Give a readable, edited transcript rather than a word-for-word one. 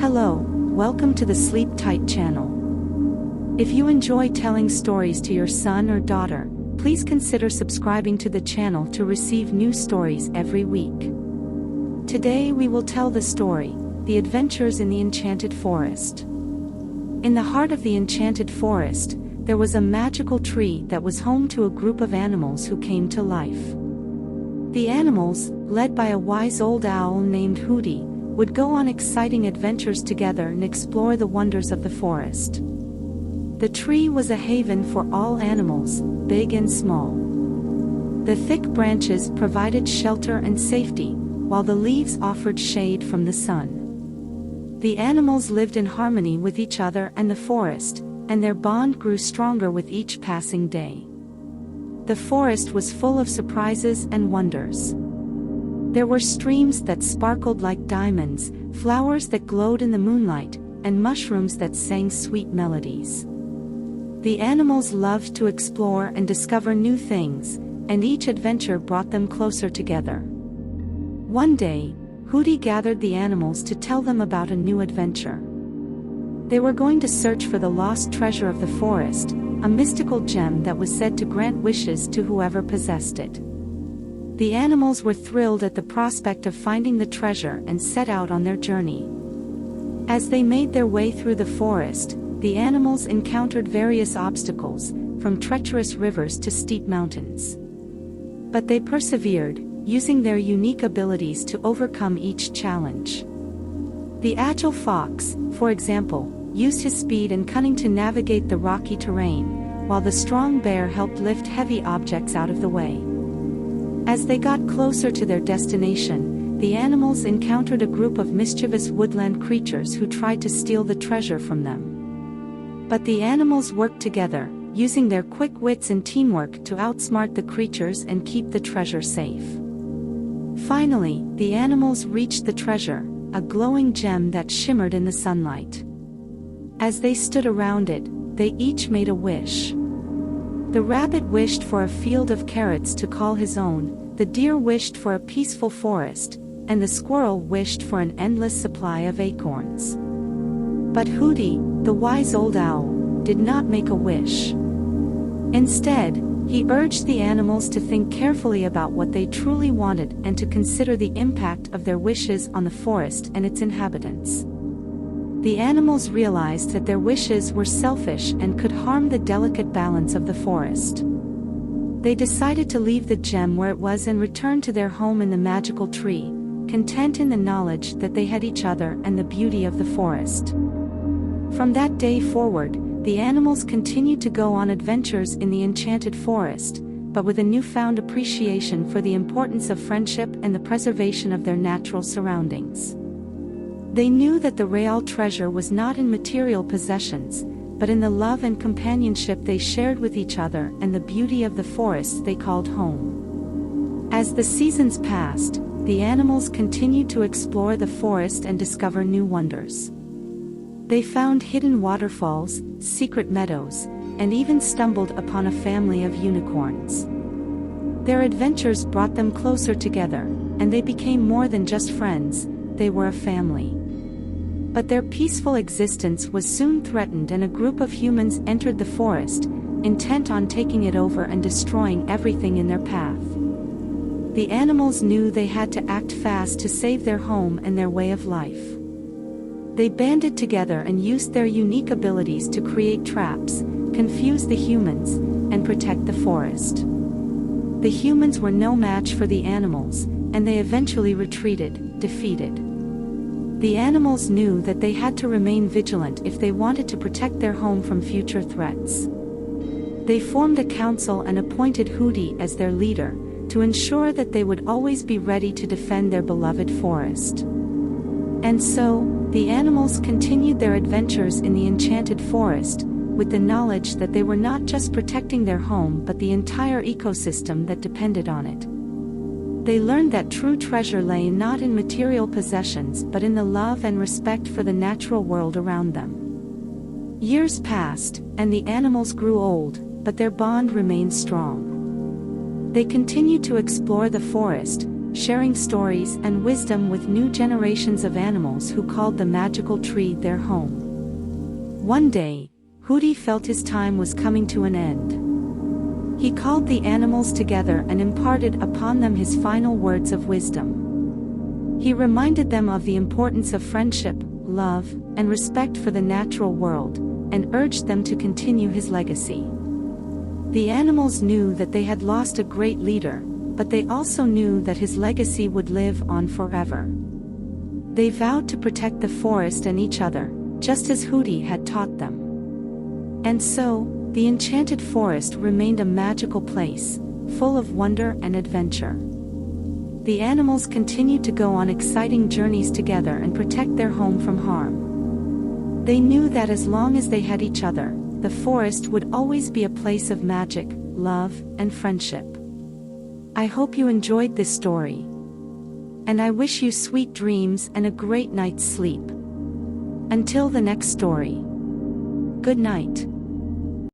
Hello, welcome to the Sleep Tight channel. If you enjoy telling stories to your son or daughter, please consider subscribing to the channel to receive new stories every week. Today we will tell the story, The Adventures in the Enchanted Forest. In the heart of the Enchanted Forest, there was a magical tree that was home to a group of animals who came to life. The animals, led by a wise old owl named Hootie, would go on exciting adventures together and explore the wonders of the forest. The tree was a haven for all animals, big and small. The thick branches provided shelter and safety, while the leaves offered shade from the sun. The animals lived in harmony with each other and the forest, and their bond grew stronger with each passing day. The forest was full of surprises and wonders. There were streams that sparkled like diamonds, flowers that glowed in the moonlight, and mushrooms that sang sweet melodies. The animals loved to explore and discover new things, and each adventure brought them closer together. One day, Hootie gathered the animals to tell them about a new adventure. They were going to search for the lost treasure of the forest, a mystical gem that was said to grant wishes to whoever possessed it. The animals were thrilled at the prospect of finding the treasure and set out on their journey. As they made their way through the forest, the animals encountered various obstacles, from treacherous rivers to steep mountains. But they persevered, using their unique abilities to overcome each challenge. The agile fox, for example, used his speed and cunning to navigate the rocky terrain, while the strong bear helped lift heavy objects out of the way. As they got closer to their destination, the animals encountered a group of mischievous woodland creatures who tried to steal the treasure from them. But the animals worked together, using their quick wits and teamwork to outsmart the creatures and keep the treasure safe. Finally, the animals reached the treasure, a glowing gem that shimmered in the sunlight. As they stood around it, they each made a wish. The rabbit wished for a field of carrots to call his own, the deer wished for a peaceful forest, and the squirrel wished for an endless supply of acorns. But Hootie, the wise old owl, did not make a wish. Instead, he urged the animals to think carefully about what they truly wanted and to consider the impact of their wishes on the forest and its inhabitants. The animals realized that their wishes were selfish and could harm the delicate balance of the forest. They decided to leave the gem where it was and return to their home in the magical tree, content in the knowledge that they had each other and the beauty of the forest. From that day forward, the animals continued to go on adventures in the Enchanted Forest, but with a newfound appreciation for the importance of friendship and the preservation of their natural surroundings. They knew that the real treasure was not in material possessions, but in the love and companionship they shared with each other and the beauty of the forests they called home. As the seasons passed, the animals continued to explore the forest and discover new wonders. They found hidden waterfalls, secret meadows, and even stumbled upon a family of unicorns. Their adventures brought them closer together, and they became more than just friends, they were a family. But their peaceful existence was soon threatened and a group of humans entered the forest, intent on taking it over and destroying everything in their path. The animals knew they had to act fast to save their home and their way of life. They banded together and used their unique abilities to create traps, confuse the humans, and protect the forest. The humans were no match for the animals, and they eventually retreated, defeated. The animals knew that they had to remain vigilant if they wanted to protect their home from future threats. They formed a council and appointed Hootie as their leader, to ensure that they would always be ready to defend their beloved forest. And so, the animals continued their adventures in the Enchanted Forest, with the knowledge that they were not just protecting their home but the entire ecosystem that depended on it. They learned that true treasure lay not in material possessions but in the love and respect for the natural world around them. Years passed, and the animals grew old, but their bond remained strong. They continued to explore the forest, sharing stories and wisdom with new generations of animals who called the magical tree their home. One day, Hootie felt his time was coming to an end. He called the animals together and imparted upon them his final words of wisdom. He reminded them of the importance of friendship, love, and respect for the natural world, and urged them to continue his legacy. The animals knew that they had lost a great leader, but they also knew that his legacy would live on forever. They vowed to protect the forest and each other, just as Hootie had taught them. And so, the Enchanted Forest remained a magical place, full of wonder and adventure. The animals continued to go on exciting journeys together and protect their home from harm. They knew that as long as they had each other, the forest would always be a place of magic, love, and friendship. I hope you enjoyed this story. And I wish you sweet dreams and a great night's sleep. Until the next story. Good night.